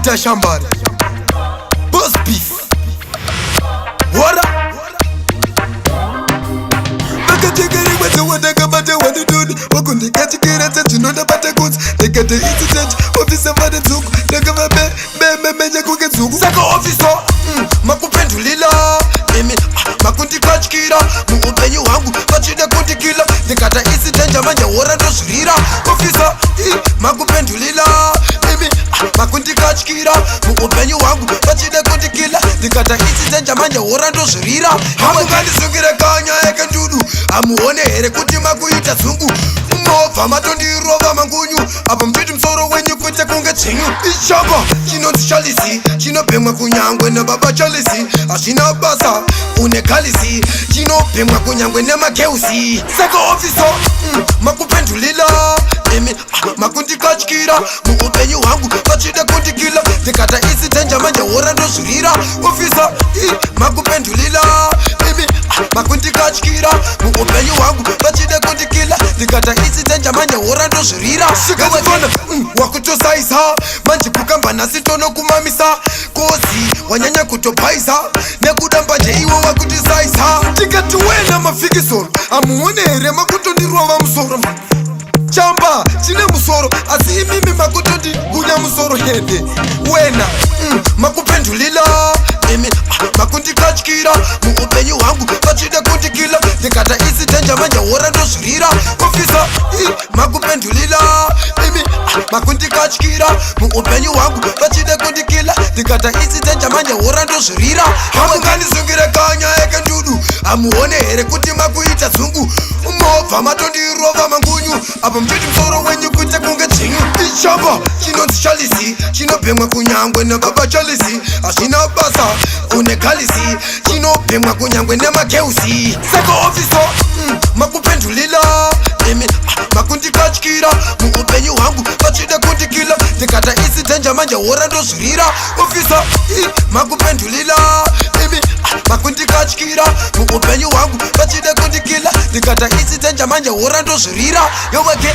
Peter Shambari, Boss Beef. What up? Bakatagari wata wata kabata wani dudu. Wakundi kati kira tatu nonda bata goods. Nekate incident, officer vada zuku. Nakama be meja kuke zuku. Saka officer, makupendulila. Mimi, makundi kachikira. Muupenyu wangu, kachida kundi kila. Nekata incident jamanja wora ndo shirira. Officer, makupendulila. Mimi, makundi kachikira. Muupenyu wangu, kachida kundi kila. Nekata incident jamanja wora ndo shirira. Hamu gani sungire kanya eke ndudu. Amuone here kuti makuita zungu. Mova matondirova mangunyu. Apa mtiti msoro wenyu kwete kunge chingu. Ishaba, chinonzi chalisi. Chinopemwa kunyangwe na baba chalisi. Ashina basa, unekalisi. Chinopemwa kunyangwe na makeusi. Saka officer, makupendulila. Emi, makundi kachikira. Muupenyu wangu, kachida kundi kila. Dekata isi tenja manja wora ndo shirira. Officer, makupendulila. Emi, makundi kachikira. Muupenyu wangu, kachida kundi kila. Dekata isi tenja manja wora ndo shirira. Shikazifana, wakutosaisa. Manji kukamba na sitono kumamisa. Kozi, wanyanya kutopaisa. Nekudamba je iwo wakutisaisa. Tikatuwena mafikisoro. Amuone here makutondirwa wa msoro. Chamba, chine musoro. Asi mimi makutondi unya musoro hende. Wena, makupendulila. Mimi, makundi kachikira. Muupenyu wangu, kachida kundi kila. Dekata isi tenja manja wora ndo shirira. Officer, makupendulila. Mimi, makundi kachikira. Muupenyu wangu, kachida kundi kila. Dekata isi tenja manja wora ndo shirira. Hamu gani sungire kanya eke ndudu. Amuone here kuti makuita zungu. Mova matondirova mangunyu. Apa mtiti msoro wenyu kwete kunge chingu. Ishaba, chinonzi chalisi. Chinopemwa kunyangwe na baba chalisi. Ashina basa, unekalisi. Chinopemwa kunyangwe na makeusi. Saka officer, makupendulila. Emi, makundi kachikira. Muupenyu wangu, kachida kundi kila. Dekata isi tenja manja wora ndo shirira. Officer, makupendulila. Emi, makundi kachikira. Muupenyu wangu, kachida kundi kila. Dekata isi tenja manja wora ndo shirira. Yo wake